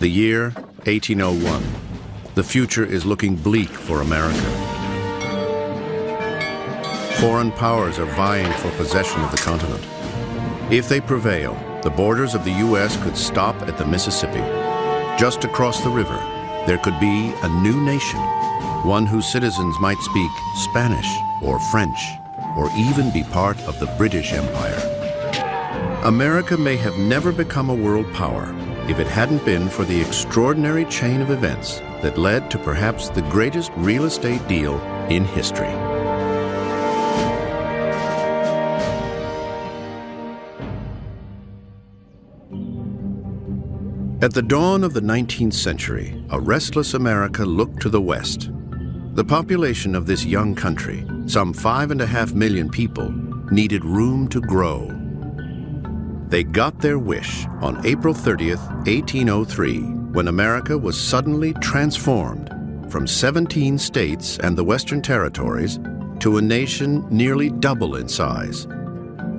The year, 1801. The future is looking bleak for America. Foreign powers are vying for possession of the continent. If they prevail, the borders of the U.S. could stop at the Mississippi. Just across the river, there could be a new nation, one whose citizens might speak Spanish or French, or even be part of the British Empire. America may have never become a world power if it hadn't been for the extraordinary chain of events that led to perhaps the greatest real estate deal in history. At the dawn of the 19th century, a restless America looked to the West. The population of this young country, some 5.5 million people, needed room to grow. They got their wish on April 30th, 1803, when America was suddenly transformed from 17 states and the Western Territories to a nation nearly double in size.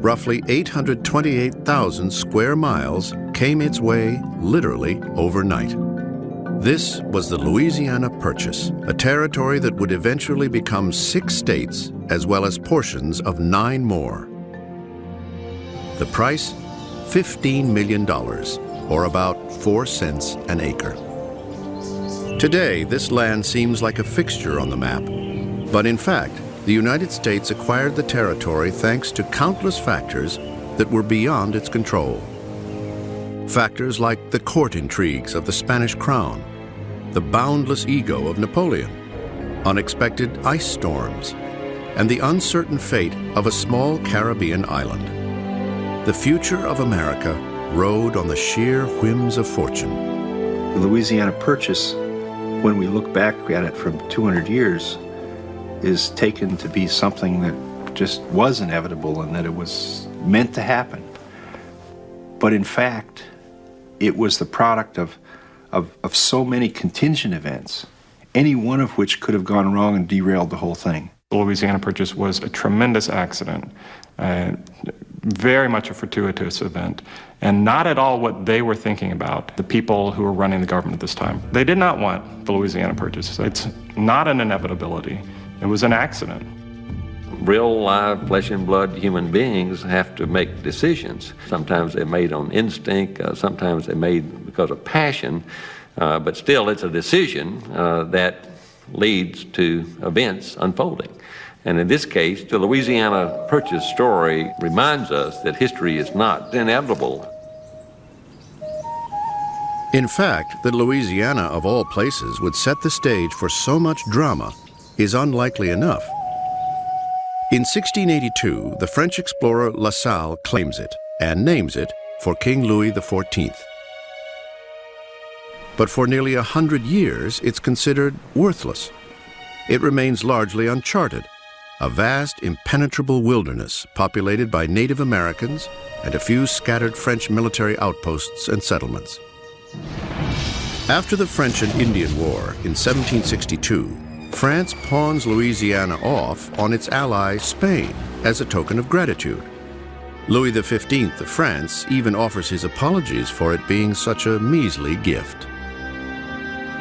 Roughly 828,000 square miles came its way literally overnight. This was the Louisiana Purchase, a territory that would eventually become 6 states as well as portions of 9 more. The price? $15 million, or about 4 cents an acre. Today, this land seems like a fixture on the map, but in fact, the United States acquired the territory thanks to countless factors that were beyond its control. Factors like the court intrigues of the Spanish crown, the boundless ego of Napoleon, unexpected ice storms, and the uncertain fate of a small Caribbean island. The future of America rode on the sheer whims of fortune. The Louisiana Purchase, when we look back at it from 200 years, is taken to be something that just was inevitable and that it was meant to happen. But in fact, it was the product of so many contingent events, any one of which could have gone wrong and derailed the whole thing. The Louisiana Purchase was a tremendous accident, very much a fortuitous event, and not at all what they were thinking about, the people who were running the government at this time. They did not want the Louisiana Purchase. It's not an inevitability. It was an accident. Real, live, flesh and blood human beings have to make decisions. Sometimes they're made on instinct, sometimes they're made because of passion, but still it's a decision that leads to events unfolding. And in this case, the Louisiana Purchase story reminds us that history is not inevitable. In fact, that Louisiana, of all places, would set the stage for so much drama is unlikely enough. In 1682, the French explorer La Salle claims it and names it for King Louis XIV. But for nearly 100 years, it's considered worthless. It remains largely uncharted, a vast, impenetrable wilderness populated by Native Americans and a few scattered French military outposts and settlements. After the French and Indian War in 1762, France pawns Louisiana off on its ally Spain as a token of gratitude. Louis XV of France even offers his apologies for it being such a measly gift.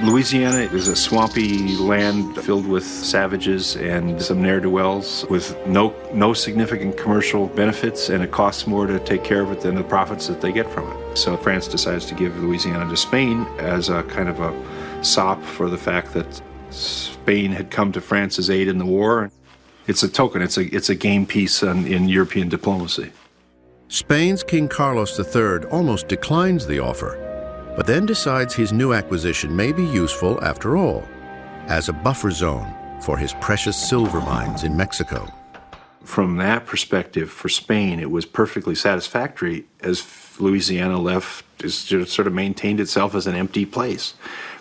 Louisiana is a swampy land filled with savages and some ne'er-do-wells with no significant commercial benefits, and it costs more to take care of it than the profits that they get from it. So France decides to give Louisiana to Spain as a kind of a sop for the fact that Spain had come to France's aid in the war. It's a token, it's a game piece in European diplomacy. Spain's King Carlos III almost declines the offer, but then decides his new acquisition may be useful after all, as a buffer zone for his precious silver mines in Mexico. From that perspective, for Spain, it was perfectly satisfactory as Louisiana sort of maintained itself as an empty place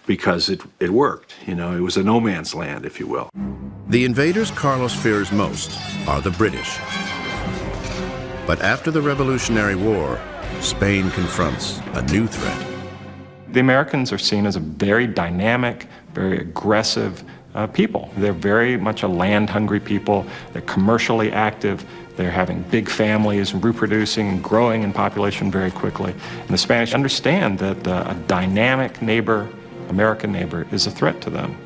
because it worked. You know, it was a no man's land, if you will. The invaders Carlos fears most are the British. But after the Revolutionary War, Spain confronts a new threat. The Americans are seen as a very dynamic, very aggressive people. They're very much a land-hungry people. They're commercially active. They're having big families, reproducing and growing in population very quickly. And the Spanish understand that a dynamic neighbor, American neighbor, is a threat to them.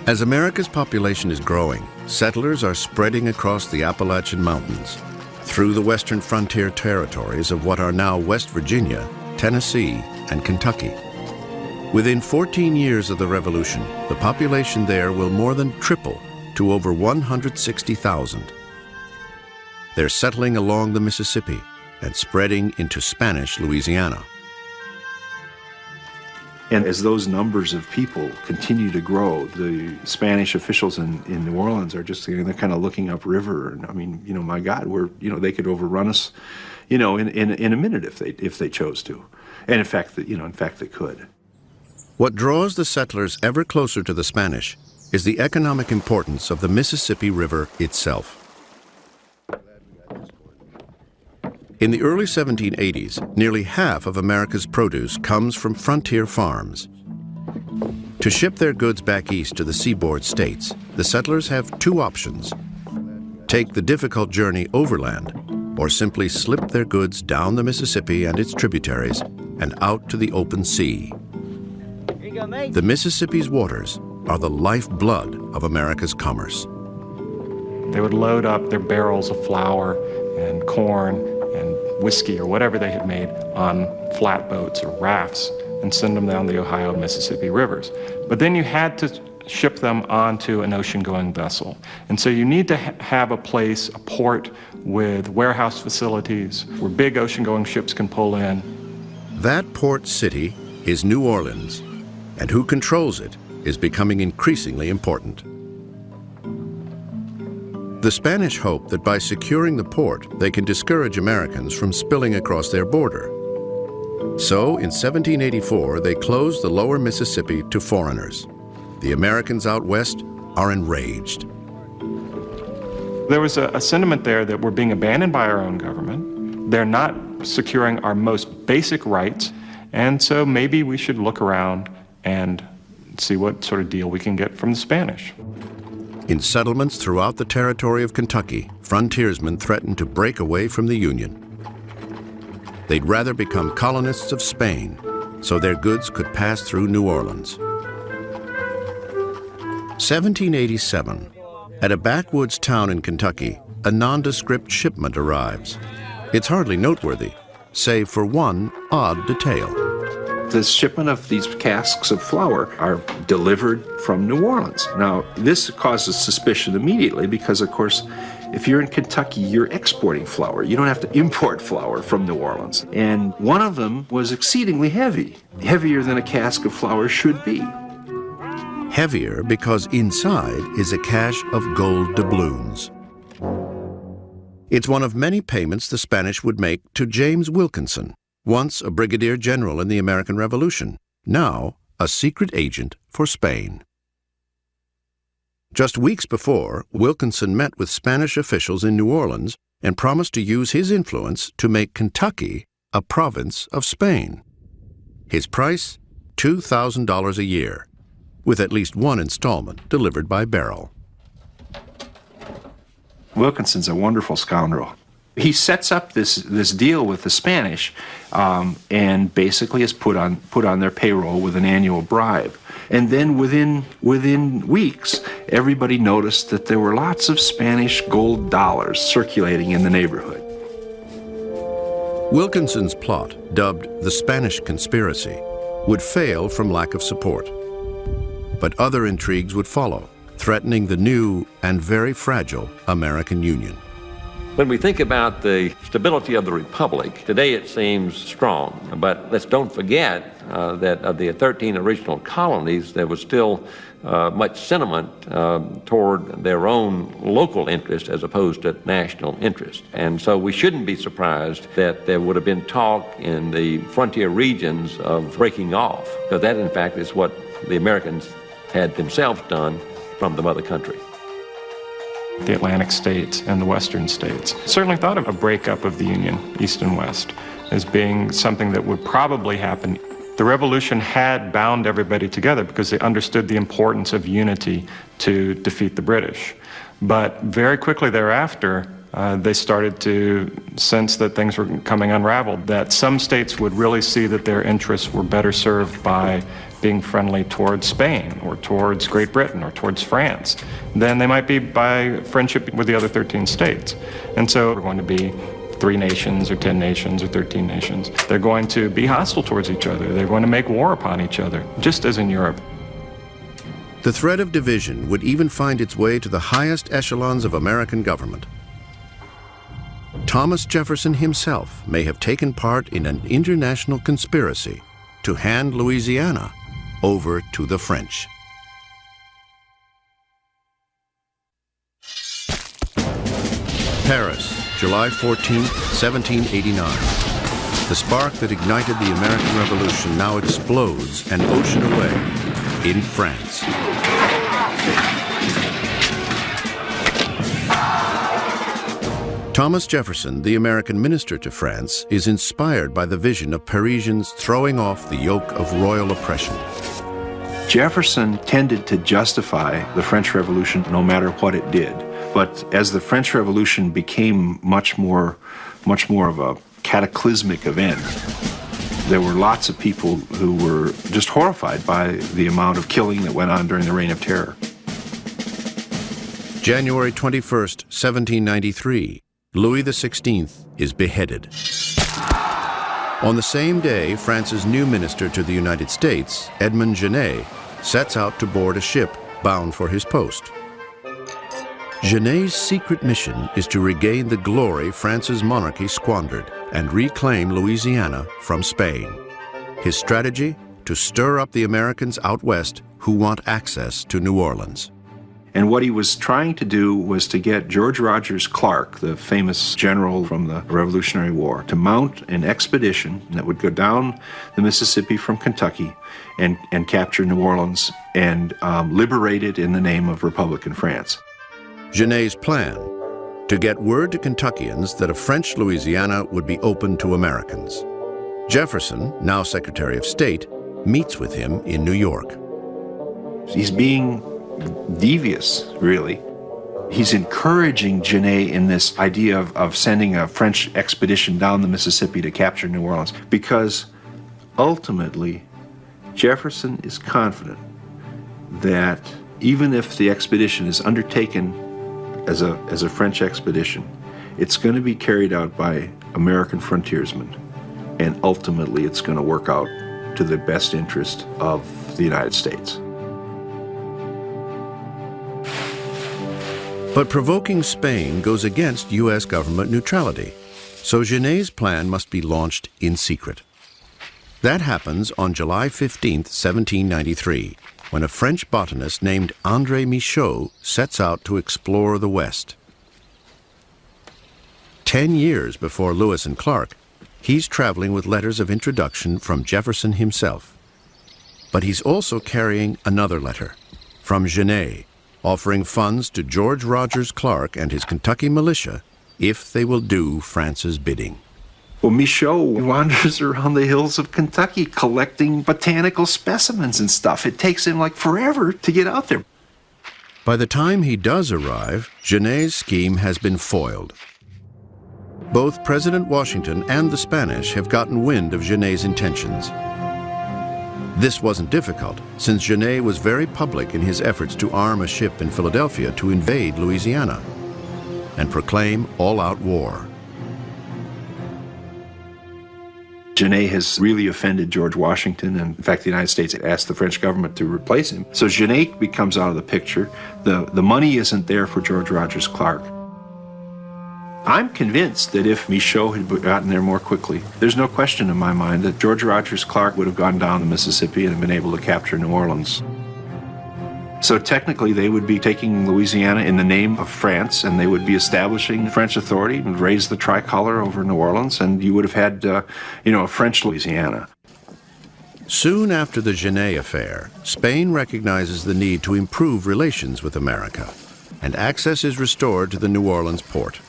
As America's population is growing, settlers are spreading across the Appalachian Mountains, through the western frontier territories of what are now West Virginia, Tennessee, and Kentucky. Within 14 years of the Revolution, the population there will more than triple to over 160,000. They're settling along the Mississippi and spreading into Spanish Louisiana. And as those numbers of people continue to grow, the Spanish officials in New Orleans are just, they're kind of looking upriver. And I mean, my God, they could overrun us, in a minute if they chose to. And in fact, they could. What draws the settlers ever closer to the Spanish is the economic importance of the Mississippi River itself. In the early 1780s, nearly half of America's produce comes from frontier farms. To ship their goods back east to the seaboard states, the settlers have two options: take the difficult journey overland, or simply slip their goods down the Mississippi and its tributaries and out to the open sea. The Mississippi's waters are the lifeblood of America's commerce. They would load up their barrels of flour and corn and whiskey or whatever they had made on flatboats or rafts and send them down the Ohio and Mississippi rivers. But then you had to ship them onto an ocean-going vessel. And so you need to have a place, a port with warehouse facilities where big ocean-going ships can pull in. That port city is New Orleans, and who controls it is becoming increasingly important. The Spanish hope that by securing the port, they can discourage Americans from spilling across their border. So, in 1784, they closed the lower Mississippi to foreigners. The Americans out west are enraged. There was a sentiment there that we're being abandoned by our own government. They're not securing our most basic rights, and so maybe we should look around and see what sort of deal we can get from the Spanish. In settlements throughout the territory of Kentucky, frontiersmen threatened to break away from the Union. They'd rather become colonists of Spain so their goods could pass through New Orleans. 1787, at a backwoods town in Kentucky, a nondescript shipment arrives. It's hardly noteworthy, save for one odd detail. The shipment of these casks of flour are delivered from New Orleans. Now, this causes suspicion immediately because, of course, if you're in Kentucky, you're exporting flour. You don't have to import flour from New Orleans. And one of them was exceedingly heavy, heavier than a cask of flour should be. Heavier because inside is a cache of gold doubloons. It's one of many payments the Spanish would make to James Wilkinson, once a brigadier general in the American Revolution, now a secret agent for Spain. Just weeks before, Wilkinson met with Spanish officials in New Orleans and promised to use his influence to make Kentucky a province of Spain. His price, $2,000 a year, with at least one installment delivered by barrel. Wilkinson's a wonderful scoundrel. He sets up this deal with the Spanish and basically is put on their payroll with an annual bribe. And then within weeks, everybody noticed that there were lots of Spanish gold dollars circulating in the neighborhood. Wilkinson's plot, dubbed the Spanish Conspiracy, would fail from lack of support. But other intrigues would follow, threatening the new and very fragile American Union. When we think about the stability of the Republic, today it seems strong, but don't forget that of the 13 original colonies, there was still much sentiment toward their own local interest as opposed to national interest. And so we shouldn't be surprised that there would have been talk in the frontier regions of breaking off, because that in fact is what the Americans had themselves done from the mother country. The Atlantic states and the Western states certainly thought of a breakup of the Union, East and West, as being something that would probably happen The revolution had bound everybody together because they understood the importance of unity to defeat the British. But very quickly thereafter, they started to sense that things were coming unraveled, that some states would really see that their interests were better served by being friendly towards Spain or towards Great Britain or towards France than they might be by friendship with the other 13 states. And so we're going to be 3 nations or 10 nations or 13 nations. They're going to be hostile towards each other. They're going to make war upon each other, just as in Europe. The threat of division would even find its way to the highest echelons of American government. Thomas Jefferson himself may have taken part in an international conspiracy to hand Louisiana over to the French. Paris, July 14, 1789. The spark that ignited the American Revolution now explodes an ocean away in France. Thomas Jefferson, the American minister to France, is inspired by the vision of Parisians throwing off the yoke of royal oppression. Jefferson tended to justify the French Revolution no matter what it did. But as the French Revolution became much more of a cataclysmic event, there were lots of people who were just horrified by the amount of killing that went on during the Reign of Terror. January 21st, 1793. Louis XVI is beheaded. On the same day, France's new minister to the United States, Edmond Genet, sets out to board a ship bound for his post. Genet's secret mission is to regain the glory France's monarchy squandered and reclaim Louisiana from Spain. His strategy? To stir up the Americans out west who want access to New Orleans. And what he was trying to do was to get George Rogers Clark, the famous general from the Revolutionary War, to mount an expedition that would go down the Mississippi from Kentucky and capture New Orleans and liberate it in the name of Republican France. Genet's plan: to get word to Kentuckians that a French Louisiana would be open to Americans. Jefferson, now Secretary of State, meets with him in New York. He's being devious, really. He's encouraging Genet in this idea of sending a French expedition down the Mississippi to capture New Orleans, because ultimately Jefferson is confident that even if the expedition is undertaken as a French expedition, it's going to be carried out by American frontiersmen, and ultimately it's going to work out to the best interest of the United States. But provoking Spain goes against U.S. government neutrality, so Genet's plan must be launched in secret. That happens on July 15, 1793, when a French botanist named André Michaux sets out to explore the West. 10 years before Lewis and Clark, he's traveling with letters of introduction from Jefferson himself. But he's also carrying another letter from Genet, offering funds to George Rogers Clark and his Kentucky militia if they will do France's bidding. Well, Michaux wanders around the hills of Kentucky collecting botanical specimens and stuff. It takes him like forever to get out there. By the time he does arrive, Genet's scheme has been foiled. Both President Washington and the Spanish have gotten wind of Genet's intentions. This wasn't difficult, since Genet was very public in his efforts to arm a ship in Philadelphia to invade Louisiana and proclaim all-out war. Genet has really offended George Washington, and in fact the United States asked the French government to replace him. So Genet becomes out of the picture. The money isn't there for George Rogers Clark. I'm convinced that if Michaux had gotten there more quickly, there's no question in my mind that George Rogers Clark would have gone down the Mississippi and been able to capture New Orleans. So technically they would be taking Louisiana in the name of France, and they would be establishing French authority and raise the tricolor over New Orleans, and you would have had, a French Louisiana. Soon after the Genet affair, Spain recognizes the need to improve relations with America, and access is restored to the New Orleans port.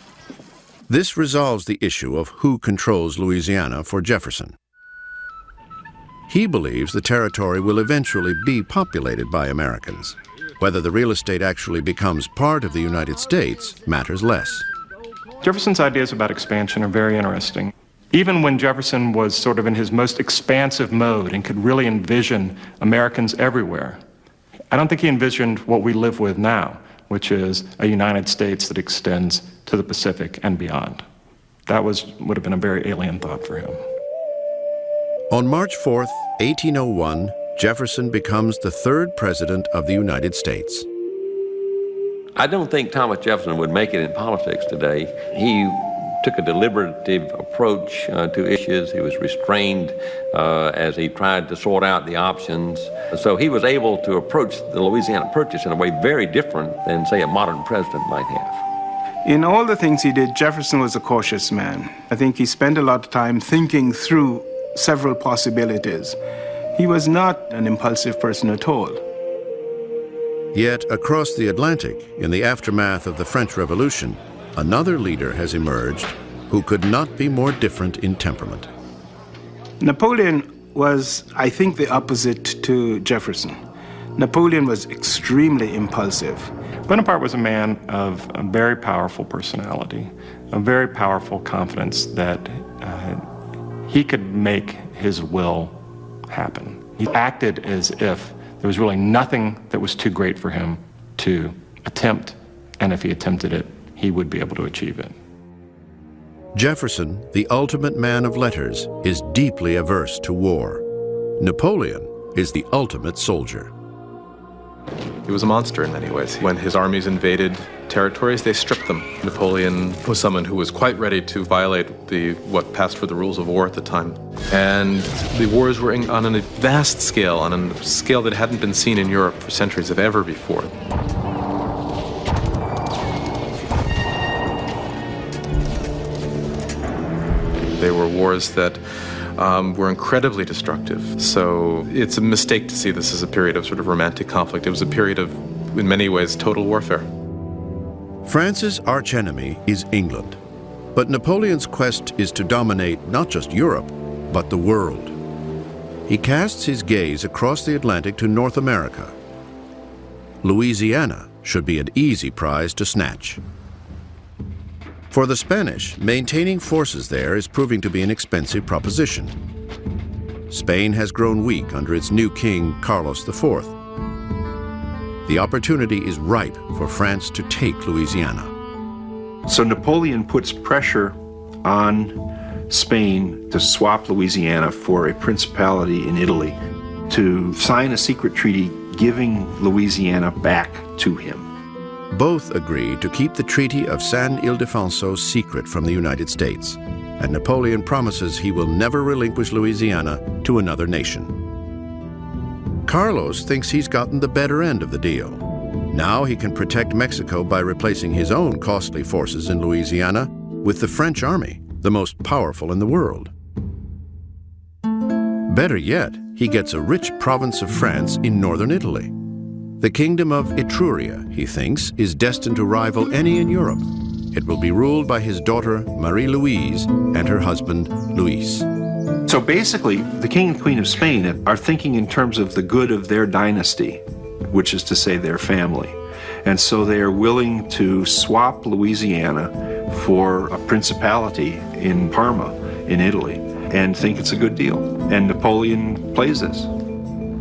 This resolves the issue of who controls Louisiana for Jefferson. He believes the territory will eventually be populated by Americans. Whether the real estate actually becomes part of the United States matters less. Jefferson's ideas about expansion are very interesting. Even when Jefferson was sort of in his most expansive mode and could really envision Americans everywhere, I don't think he envisioned what we live with now, which is a United States that extends to the Pacific and beyond. That would have been a very alien thought for him. On March 4th, 1801, Jefferson becomes the third president of the United States. I don't think Thomas Jefferson would make it in politics today. He took a deliberative approach to issues. He was restrained as he tried to sort out the options. So he was able to approach the Louisiana Purchase in a way very different than, say, a modern president might have. In all the things he did, Jefferson was a cautious man. I think he spent a lot of time thinking through several possibilities. He was not an impulsive person at all. Yet across the Atlantic, in the aftermath of the French Revolution, another leader has emerged who could not be more different in temperament. Napoleon was, I think, the opposite to Jefferson. Napoleon was extremely impulsive. Bonaparte was a man of a very powerful personality, a very powerful confidence that he could make his will happen. He acted as if there was really nothing that was too great for him to attempt, and if he attempted it, he would be able to achieve it. Jefferson, the ultimate man of letters, is deeply averse to war. Napoleon is the ultimate soldier. He was a monster in many ways. When his armies invaded territories, they stripped them. Napoleon was someone who was quite ready to violate what passed for the rules of war at the time. And the wars were on a vast scale, on a scale that hadn't been seen in Europe for centuries of ever before. They were wars that were incredibly destructive. So it's a mistake to see this as a period of sort of romantic conflict. It was a period of, in many ways, total warfare. France's archenemy is England, but Napoleon's quest is to dominate not just Europe, but the world. He casts his gaze across the Atlantic to North America. Louisiana should be an easy prize to snatch. For the Spanish, maintaining forces there is proving to be an expensive proposition. Spain has grown weak under its new king, Carlos IV. The opportunity is ripe for France to take Louisiana. So Napoleon puts pressure on Spain to swap Louisiana for a principality in Italy, to sign a secret treaty giving Louisiana back to him. Both agree to keep the Treaty of San Ildefonso secret from the United States, and Napoleon promises he will never relinquish Louisiana to another nation. Carlos thinks he's gotten the better end of the deal. Now he can protect Mexico by replacing his own costly forces in Louisiana with the French army, the most powerful in the world. Better yet, he gets a rich province of France in northern Italy. The kingdom of Etruria, he thinks, is destined to rival any in Europe. It will be ruled by his daughter, Marie-Louise, and her husband, Luis. So basically, the king and queen of Spain are thinking in terms of the good of their dynasty, which is to say their family. And so they are willing to swap Louisiana for a principality in Parma, in Italy, and think it's a good deal. And Napoleon plays this.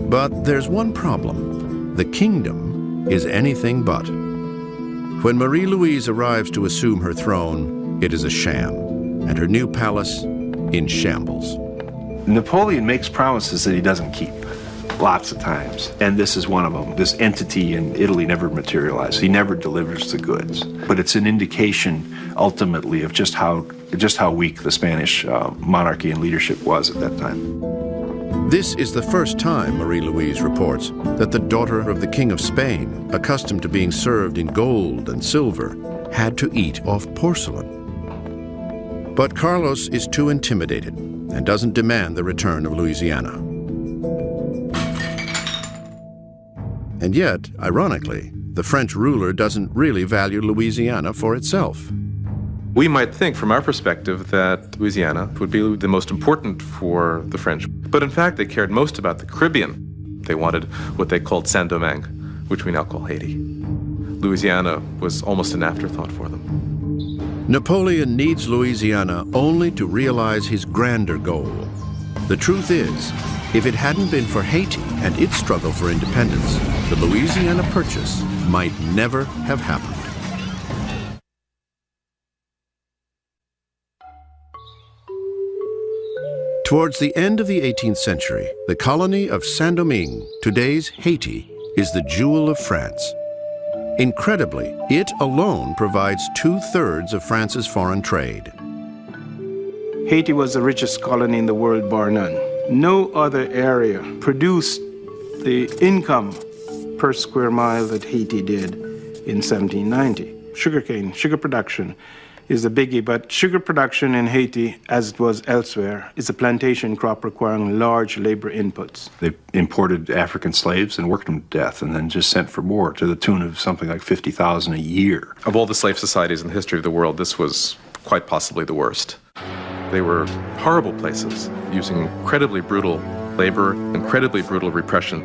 But there's one problem. The kingdom is anything but. When Marie-Louise arrives to assume her throne, it is a sham, and her new palace in shambles. Napoleon makes promises that he doesn't keep, lots of times, and this is one of them. This entity in Italy never materialized. He never delivers the goods. But it's an indication, ultimately, of just how weak the Spanish monarchy and leadership was at that time. This is the first time, Marie-Louise reports, that the daughter of the King of Spain, accustomed to being served in gold and silver, had to eat off porcelain. But Carlos is too intimidated and doesn't demand the return of Louisiana. And yet, ironically, the French ruler doesn't really value Louisiana for itself. We might think, from our perspective, that Louisiana would be the most important for the French. But in fact, they cared most about the Caribbean. They wanted what they called Saint-Domingue, which we now call Haiti. Louisiana was almost an afterthought for them. Napoleon needs Louisiana only to realize his grander goal. The truth is, if it hadn't been for Haiti and its struggle for independence, the Louisiana Purchase might never have happened. Towards the end of the 18th century, the colony of Saint-Domingue, today's Haiti, is the jewel of France. Incredibly, it alone provides 2/3 of France's foreign trade. Haiti was the richest colony in the world, bar none. No other area produced the income per square mile that Haiti did in 1790. Sugarcane, sugar production is a biggie, but sugar production in Haiti, as it was elsewhere, is a plantation crop requiring large labor inputs. They imported African slaves and worked them to death and then just sent for more to the tune of something like 50,000 a year. Of all the slave societies in the history of the world, this was quite possibly the worst. They were horrible places, using incredibly brutal labor, incredibly brutal repression.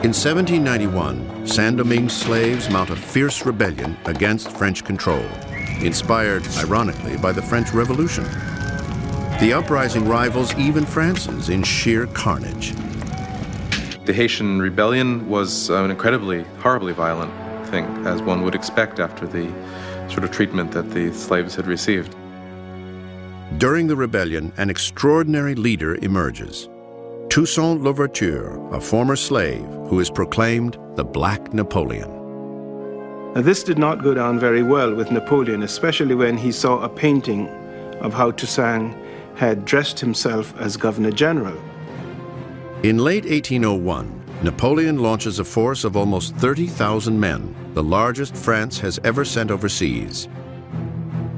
In 1791, Saint-Domingue slaves mount a fierce rebellion against French control, inspired, ironically, by the French Revolution. The uprising rivals even France's in sheer carnage. The Haitian rebellion was an incredibly, horribly violent thing, as one would expect after the sort of treatment that the slaves had received. During the rebellion, an extraordinary leader emerges. Toussaint Louverture, a former slave who is proclaimed the Black Napoleon. Now, this did not go down very well with Napoleon, especially when he saw a painting of how Toussaint had dressed himself as Governor General. In late 1801, Napoleon launches a force of almost 30,000 men, the largest France has ever sent overseas.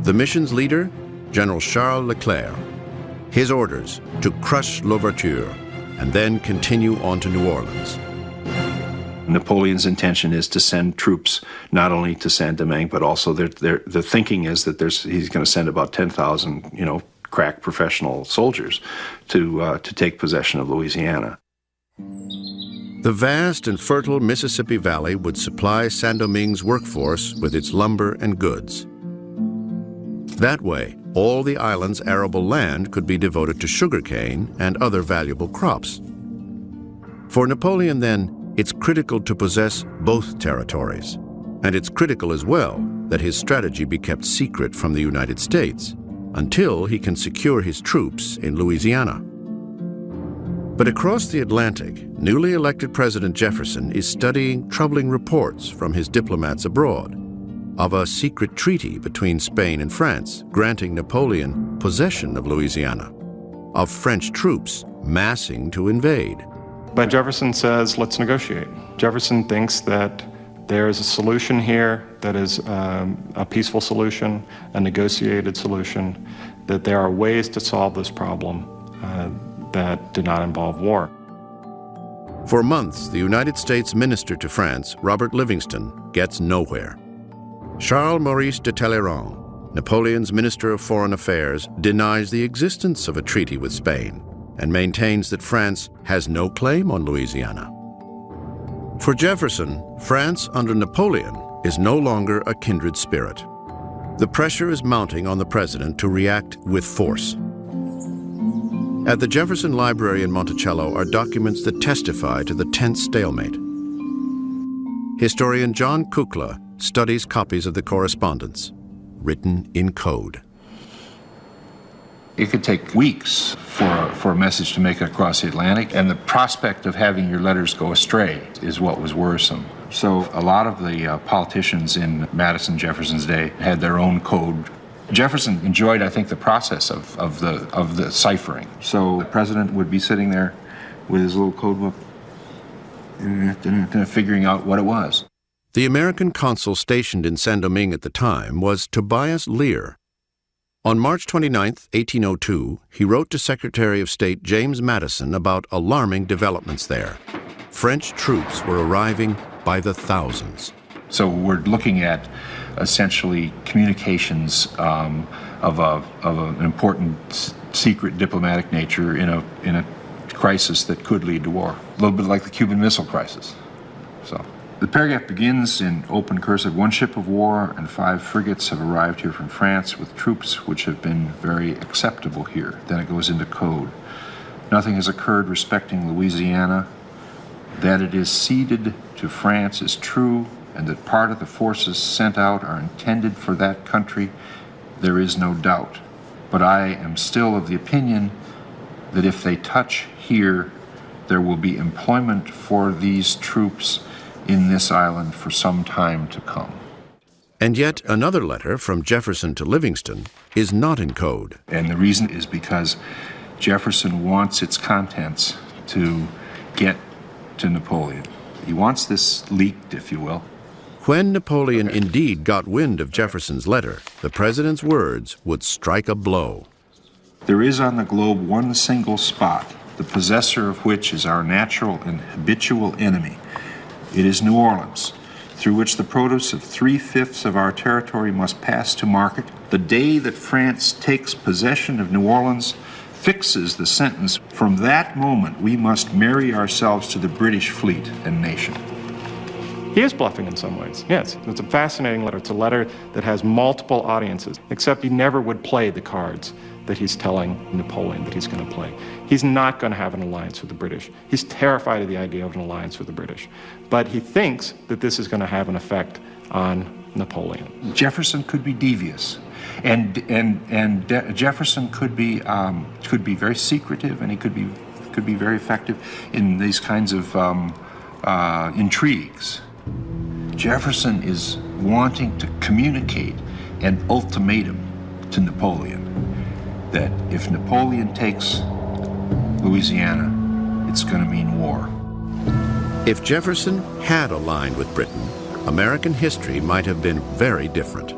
The mission's leader, General Charles Leclerc. His orders to crush Louverture and then continue on to New Orleans. Napoleon's intention is to send troops not only to Saint-Domingue, but also the thinking is that he's going to send about 10,000, crack professional soldiers to take possession of Louisiana. The vast and fertile Mississippi Valley would supply Saint-Domingue's workforce with its lumber and goods. That way, all the island's arable land could be devoted to sugarcane and other valuable crops. For Napoleon, then, it's critical to possess both territories. And it's critical as well that his strategy be kept secret from the United States until he can secure his troops in Louisiana. But across the Atlantic, newly elected President Jefferson is studying troubling reports from his diplomats abroad of a secret treaty between Spain and France granting Napoleon possession of Louisiana, of French troops massing to invade. But Jefferson says, let's negotiate. Jefferson thinks that there is a solution here that is a peaceful solution, a negotiated solution, that there are ways to solve this problem that do not involve war. For months, the United States minister to France, Robert Livingston, gets nowhere. Charles-Maurice de Talleyrand, Napoleon's Minister of Foreign Affairs, denies the existence of a treaty with Spain and maintains that France has no claim on Louisiana. For Jefferson, France under Napoleon is no longer a kindred spirit. The pressure is mounting on the president to react with force. At the Jefferson Library in Monticello are documents that testify to the tense stalemate. Historian John Kukla studies copies of the correspondence, written in code. It could take weeks for a message to make it across the Atlantic, and the prospect of having your letters go astray is what was worrisome. So a lot of the politicians in Madison, Jefferson's day had their own code. Jefferson enjoyed, I think, the process of the ciphering. So the president would be sitting there with his little code book, figuring out what it was. The American consul stationed in Saint-Domingue at the time was Tobias Lear. On March 29, 1802, he wrote to Secretary of State James Madison about alarming developments there. French troops were arriving by the thousands. So we're looking at essentially communications of an important secret diplomatic nature in a crisis that could lead to war. A little bit like the Cuban Missile Crisis. So the paragraph begins in open cursive, 1 ship of war and 5 frigates have arrived here from France with troops which have been very acceptable here. Then it goes into code. Nothing has occurred respecting Louisiana. That it is ceded to France is true, and that part of the forces sent out are intended for that country, there is no doubt. But I am still of the opinion that if they touch here, there will be employment for these troops in this island for some time to come. And yet another letter from Jefferson to Livingston is not in code. And the reason is because Jefferson wants its contents to get to Napoleon. He wants this leaked, if you will. When Napoleon indeed got wind of Jefferson's letter, the president's words would strike a blow. There is on the globe one single spot, the possessor of which is our natural and habitual enemy. It is New Orleans, through which the produce of 3/5 of our territory must pass to market. The day that France takes possession of New Orleans fixes the sentence. From that moment, we must marry ourselves to the British fleet and nation. He is bluffing in some ways, yes. It's a fascinating letter. It's a letter that has multiple audiences, except he never would play the cards that he's telling Napoleon that he's going to play. He's not going to have an alliance with the British. He's terrified of the idea of an alliance with the British. But he thinks that this is going to have an effect on Napoleon. Jefferson could be devious, and Jefferson could be very secretive, and he could be very effective in these kinds of intrigues. Jefferson is wanting to communicate an ultimatum to Napoleon that if Napoleon takes Louisiana, it's going to mean war. If Jefferson had aligned with Britain, American history might have been very different.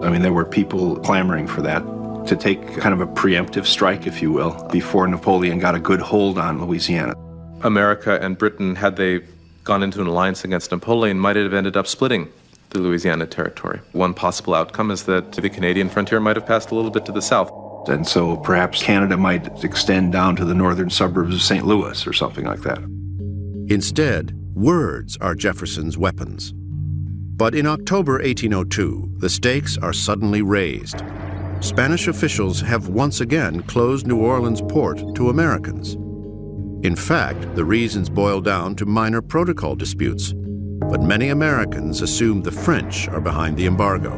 I mean, there were people clamoring for that, to take kind of a preemptive strike, if you will, before Napoleon got a good hold on Louisiana. America and Britain, had they gone into an alliance against Napoleon, might have ended up splitting the Louisiana territory. One possible outcome is that the Canadian frontier might have passed a little bit to the south. And so perhaps Canada might extend down to the northern suburbs of St. Louis or something like that. Instead, words are Jefferson's weapons. But in October 1802, the stakes are suddenly raised. Spanish officials have once again closed New Orleans port to Americans. In fact, the reasons boil down to minor protocol disputes, but many Americans assume the French are behind the embargo.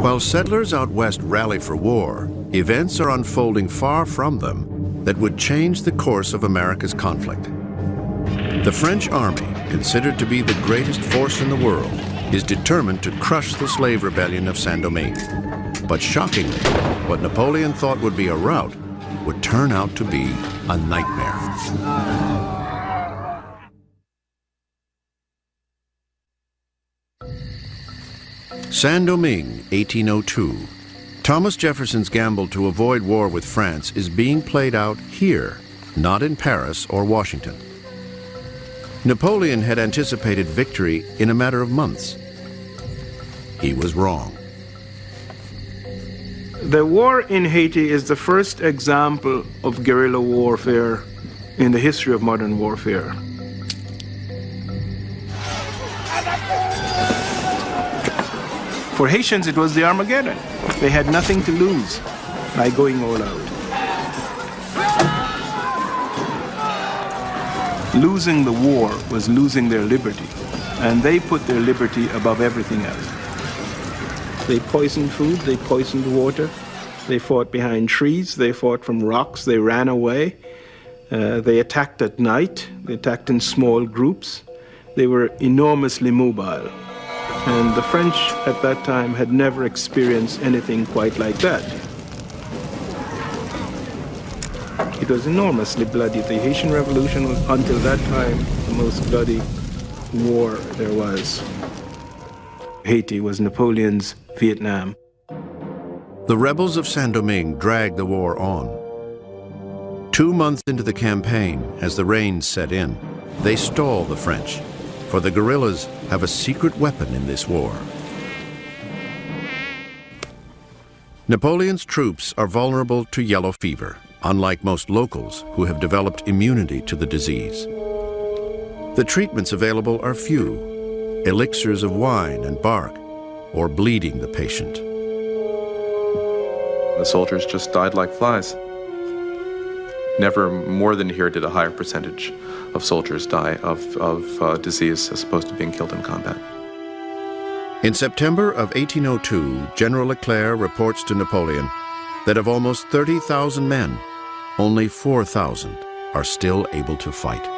While settlers out west rally for war, events are unfolding far from them that would change the course of America's conflict. The French army, considered to be the greatest force in the world, is determined to crush the slave rebellion of Saint-Domingue. But shockingly, what Napoleon thought would be a rout would turn out to be a nightmare. Saint-Domingue, 1802. Thomas Jefferson's gamble to avoid war with France is being played out here, not in Paris or Washington. Napoleon had anticipated victory in a matter of months. He was wrong. The war in Haiti is the first example of guerrilla warfare in the history of modern warfare. For Haitians, it was the Armageddon. They had nothing to lose by going all out. Losing the war was losing their liberty, and they put their liberty above everything else. They poisoned food, they poisoned water, they fought behind trees, they fought from rocks, they ran away, they attacked at night, they attacked in small groups. They were enormously mobile. And the French at that time had never experienced anything quite like that. It was enormously bloody. The Haitian Revolution was, until that time, the most bloody war there was. Haiti was Napoleon's Vietnam. The rebels of Saint-Domingue dragged the war on. 2 months into the campaign, as the rains set in, they stall the French, for the guerrillas have a secret weapon in this war. Napoleon's troops are vulnerable to yellow fever, unlike most locals who have developed immunity to the disease. The treatments available are few: elixirs of wine and bark, or bleeding the patient. The soldiers just died like flies. Never more than here did a higher percentage of soldiers die of disease as opposed to being killed in combat. In September of 1802, General Leclerc reports to Napoleon that of almost 30,000 men, only 4,000 are still able to fight.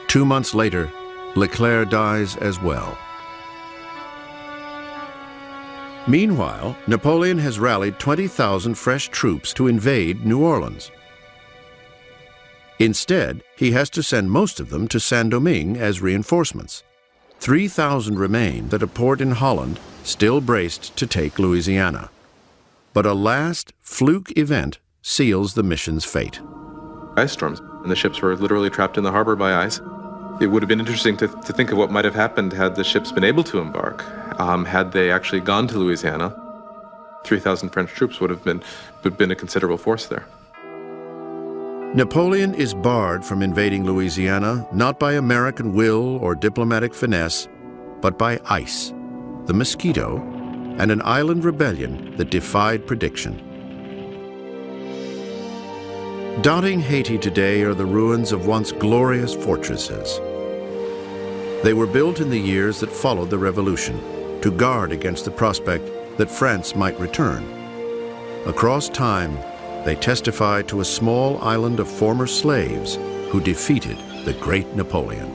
2 months later, Leclerc dies as well. Meanwhile, Napoleon has rallied 20,000 fresh troops to invade New Orleans. Instead, he has to send most of them to Saint-Domingue as reinforcements. 3,000 remain that are poured in Holland, still braced to take Louisiana. But a last fluke event seals the mission's fate. Ice storms, and the ships were literally trapped in the harbor by ice. It would have been interesting to think of what might have happened had the ships been able to embark. Had they actually gone to Louisiana, 3,000 French troops would have been a considerable force there. Napoleon is barred from invading Louisiana not by American will or diplomatic finesse, but by ice, the mosquito, and an island rebellion that defied prediction. Dotting Haiti today are the ruins of once glorious fortresses. They were built in the years that followed the Revolution to guard against the prospect that France might return. Across time, they testify to a small island of former slaves who defeated the great Napoleon.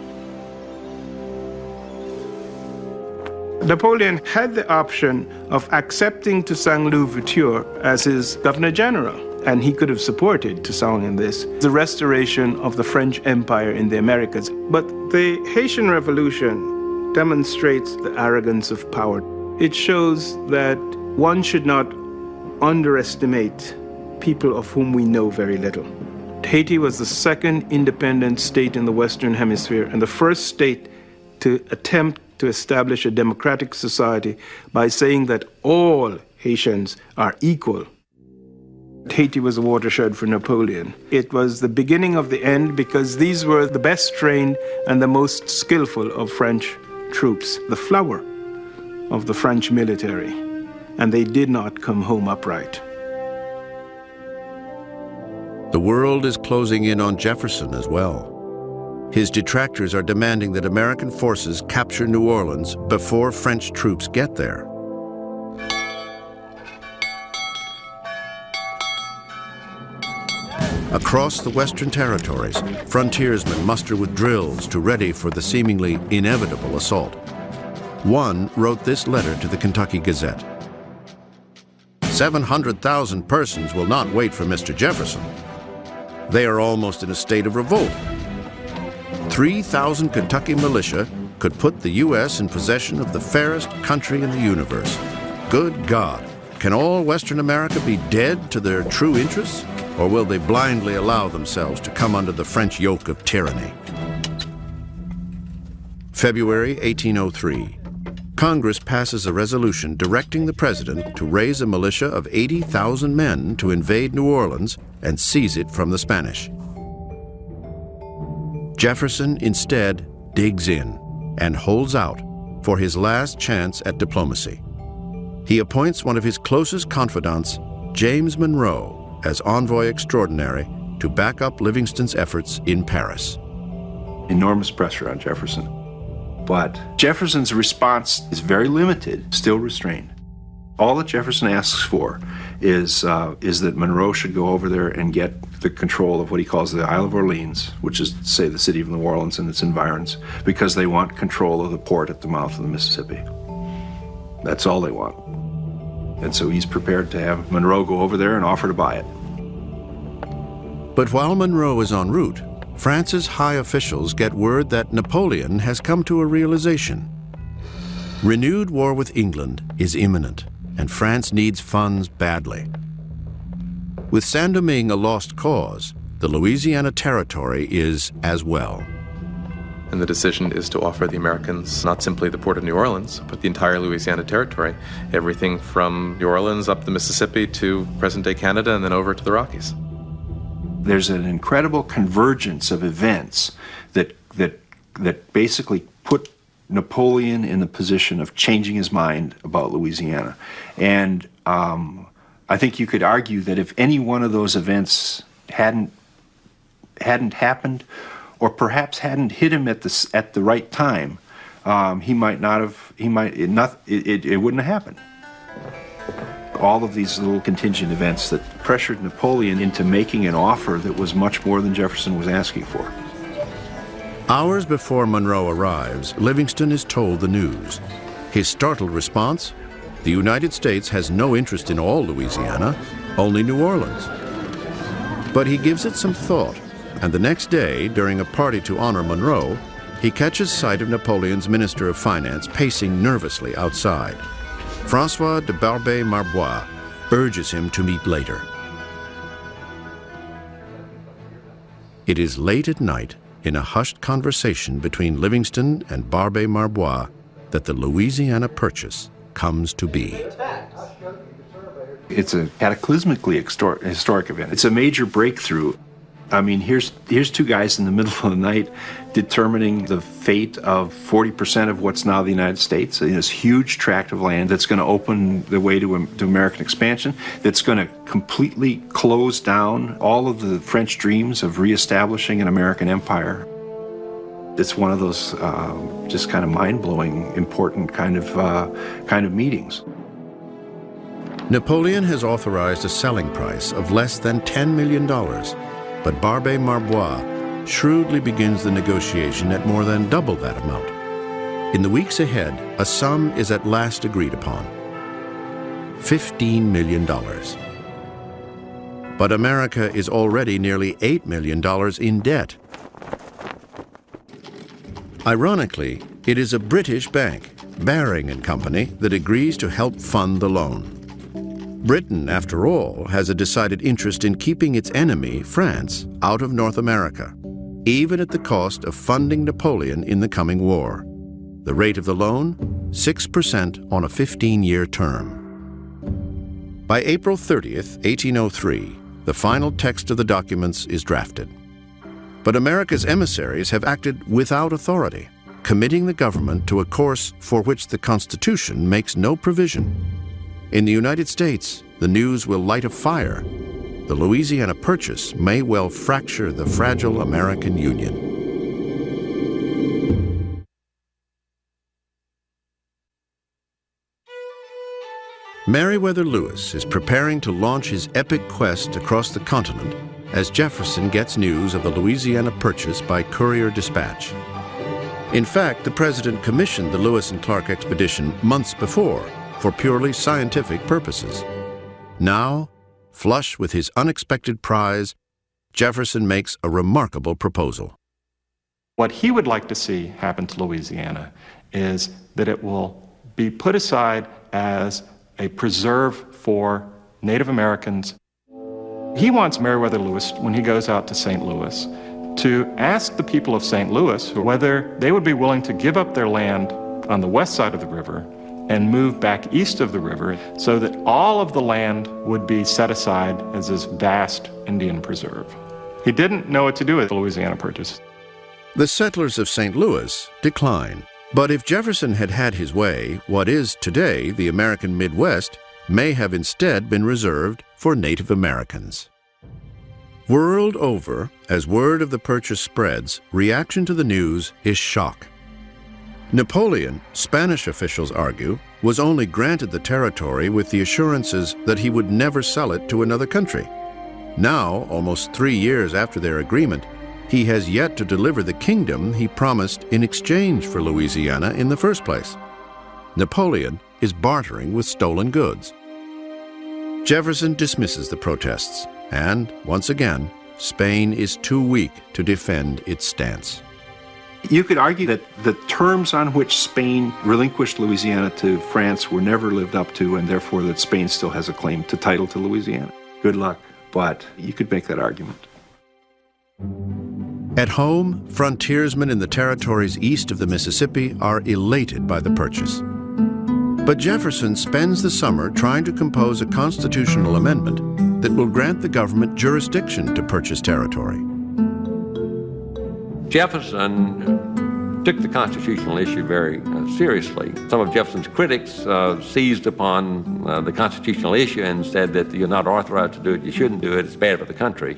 Napoleon had the option of accepting Toussaint Louverture as his governor general, and he could have supported Toussaint in this, the restoration of the French Empire in the Americas. But the Haitian Revolution demonstrates the arrogance of power. It shows that one should not underestimate people of whom we know very little. Haiti was the second independent state in the Western Hemisphere and the first state to attempt to establish a democratic society by saying that all Haitians are equal. Haiti was a watershed for Napoleon. It was the beginning of the end because these were the best trained and the most skillful of French troops, the flower of the French military, and they did not come home upright. The world is closing in on Jefferson as well. His detractors are demanding that American forces capture New Orleans before French troops get there. Across the Western Territories, frontiersmen muster with drills to ready for the seemingly inevitable assault. One wrote this letter to the Kentucky Gazette: 700,000 persons will not wait for Mr. Jefferson. They are almost in a state of revolt. 3,000 Kentucky militia could put the U.S. in possession of the fairest country in the universe. Good God, can all Western America be dead to their true interests? Or will they blindly allow themselves to come under the French yoke of tyranny? February 1803. Congress passes a resolution directing the president to raise a militia of 80,000 men to invade New Orleans and seize it from the Spanish. Jefferson instead digs in and holds out for his last chance at diplomacy. He appoints one of his closest confidants, James Monroe, as envoy extraordinary to back up Livingston's efforts in Paris. Enormous pressure on Jefferson. But Jefferson's response is very limited, still restrained. All that Jefferson asks for is that Monroe should go over there and get the control of what he calls the Isle of Orleans, which is, say, the city of New Orleans and its environs, because they want control of the port at the mouth of the Mississippi. That's all they want. And so he's prepared to have Monroe go over there and offer to buy it. But while Monroe is en route, France's high officials get word that Napoleon has come to a realization. Renewed war with England is imminent, and France needs funds badly. With Saint-Domingue a lost cause, the Louisiana Territory is as well. And the decision is to offer the Americans not simply the port of New Orleans, but the entire Louisiana Territory, everything from New Orleans up the Mississippi to present-day Canada and then over to the Rockies. There's an incredible convergence of events that basically put Napoleon in the position of changing his mind about Louisiana. And I think you could argue that if any one of those events hadn't happened, or perhaps hadn't hit him at the right time, it wouldn't have happened. All of these little contingent events that pressured Napoleon into making an offer that was much more than Jefferson was asking for. Hours before Monroe arrives, Livingston is told the news. His startled response? The United States has no interest in all Louisiana, only New Orleans. But he gives it some thought, and the next day, during a party to honor Monroe, he catches sight of Napoleon's Minister of Finance pacing nervously outside. François de Barbé-Marbois urges him to meet later. It is late at night, in a hushed conversation between Livingston and Barbé-Marbois, that the Louisiana Purchase comes to be. It's a cataclysmically historic event. It's a major breakthrough. I mean, here's two guys in the middle of the night determining the fate of 40% of what's now the United States, this huge tract of land that's going to open the way to American expansion, that's going to completely close down all of the French dreams of reestablishing an American empire. It's one of those just kind of mind-blowing, important kind of meetings. Napoleon has authorized a selling price of less than $10 million. But Barbé-Marbois shrewdly begins the negotiation at more than double that amount. In the weeks ahead, a sum is at last agreed upon: $15 million. But America is already nearly $8 million in debt. Ironically, it is a British bank, Baring & Company, that agrees to help fund the loan. Britain, after all, has a decided interest in keeping its enemy, France, out of North America, even at the cost of funding Napoleon in the coming war. The rate of the loan? 6% on a 15-year term. By April 30th, 1803, the final text of the documents is drafted. But America's emissaries have acted without authority, committing the government to a course for which the Constitution makes no provision. In the United States, the news will light a fire. The Louisiana Purchase may well fracture the fragile American Union. Meriwether Lewis is preparing to launch his epic quest across the continent as Jefferson gets news of the Louisiana Purchase by courier dispatch. In fact, the president commissioned the Lewis and Clark expedition months before, for purely scientific purposes. Now, flush with his unexpected prize, Jefferson makes a remarkable proposal. What he would like to see happen to Louisiana is that it will be put aside as a preserve for Native Americans. He wants Meriwether Lewis, when he goes out to St. Louis, to ask the people of St. Louis whether they would be willing to give up their land on the west side of the river and move back east of the river so that all of the land would be set aside as this vast Indian preserve. He didn't know what to do with the Louisiana Purchase. The settlers of St. Louis decline. But if Jefferson had had his way, what is today the American Midwest may have instead been reserved for Native Americans. World over, as word of the purchase spreads, reaction to the news is shock. Napoleon, Spanish officials argue, was only granted the territory with the assurances that he would never sell it to another country. Now, almost 3 years after their agreement, he has yet to deliver the kingdom he promised in exchange for Louisiana in the first place. Napoleon is bartering with stolen goods. Jefferson dismisses the protests, and, once again, Spain is too weak to defend its stance. You could argue that the terms on which Spain relinquished Louisiana to France were never lived up to, and therefore that Spain still has a claim to title to Louisiana. Good luck, but you could make that argument. At home, frontiersmen in the territories east of the Mississippi are elated by the purchase. But Jefferson spends the summer trying to compose a constitutional amendment that will grant the government jurisdiction to purchase territory. Jefferson took the constitutional issue very seriously. Some of Jefferson's critics seized upon the constitutional issue and said that you're not authorized to do it, you shouldn't do it, it's bad for the country.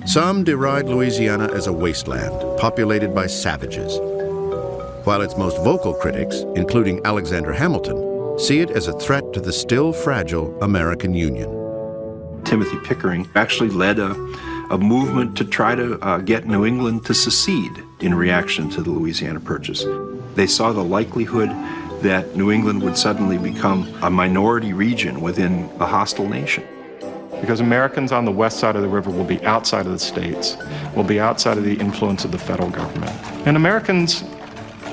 Some deride Louisiana as a wasteland populated by savages, while its most vocal critics, including Alexander Hamilton, see it as a threat to the still fragile American Union. Timothy Pickering actually led a movement to try to get New England to secede in reaction to the Louisiana Purchase. They saw the likelihood that New England would suddenly become a minority region within a hostile nation. Because Americans on the west side of the river will be outside of the states, will be outside of the influence of the federal government. And Americans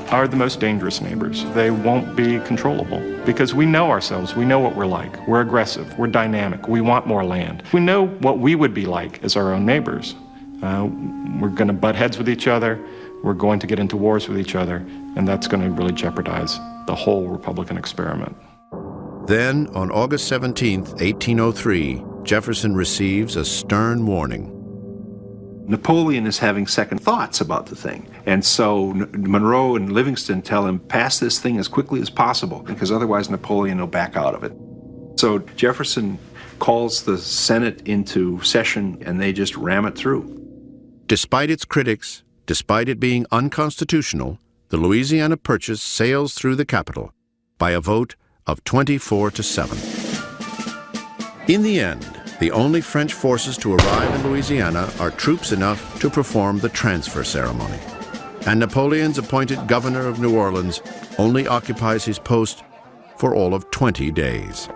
are the most dangerous neighbors. They won't be controllable because we know ourselves. We know what we're like. We're aggressive. We're dynamic. We want more land. We know what we would be like as our own neighbors. We're going to butt heads with each other. We're going to get into wars with each other, and that's going to really jeopardize the whole Republican experiment. Then, on August 17, 1803, Jefferson receives a stern warning. Napoleon is having second thoughts about the thing. And so Monroe and Livingston tell him, pass this thing as quickly as possible, because otherwise Napoleon will back out of it. So Jefferson calls the Senate into session, and they just ram it through. Despite its critics, despite it being unconstitutional, the Louisiana Purchase sails through the Capitol by a vote of 24-7. In the end, the only French forces to arrive in Louisiana are troops enough to perform the transfer ceremony. And Napoleon's appointed governor of New Orleans only occupies his post for all of 20 days.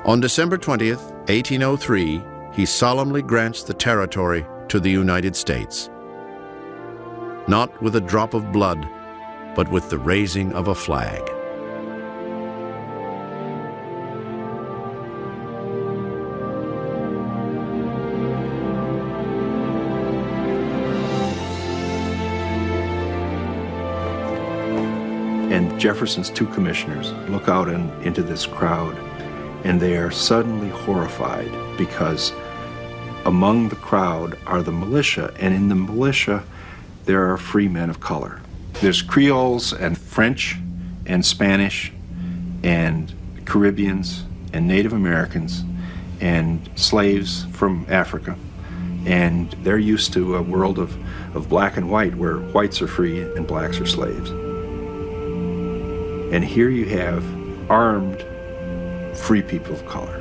On December 20th, 1803, he solemnly grants the territory to the United States. Not with a drop of blood, but with the raising of a flag. And Jefferson's two commissioners look out into this crowd, and they are suddenly horrified because among the crowd are the militia, and in the militia there are free men of color. There's Creoles and French and Spanish and Caribbeans and Native Americans and slaves from Africa. And they're used to a world of black and white where whites are free and blacks are slaves. And here you have armed free people of color.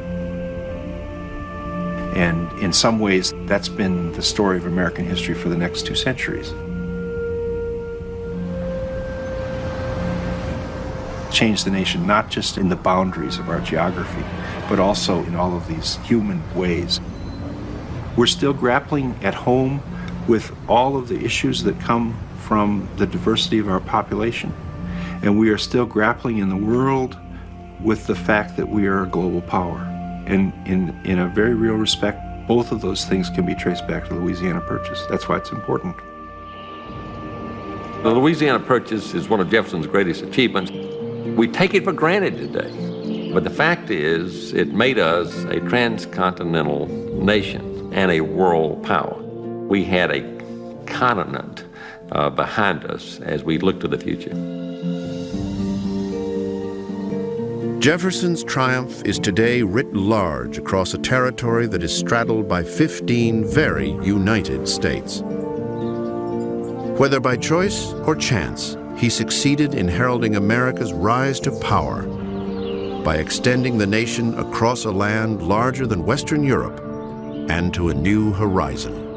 And in some ways, that's been the story of American history for the next 2 centuries. Changed the nation not just in the boundaries of our geography, but also in all of these human ways. We're still grappling at home with all of the issues that come from the diversity of our population. And we are still grappling in the world with the fact that we are a global power. And in a very real respect, both of those things can be traced back to the Louisiana Purchase. That's why it's important. The Louisiana Purchase is one of Jefferson's greatest achievements. We take it for granted today. But the fact is, it made us a transcontinental nation and a world power. We had a continent behind us as we look to the future. Jefferson's triumph is today writ large across a territory that is straddled by 15 very united states. Whether by choice or chance, he succeeded in heralding America's rise to power by extending the nation across a land larger than Western Europe and to a new horizon.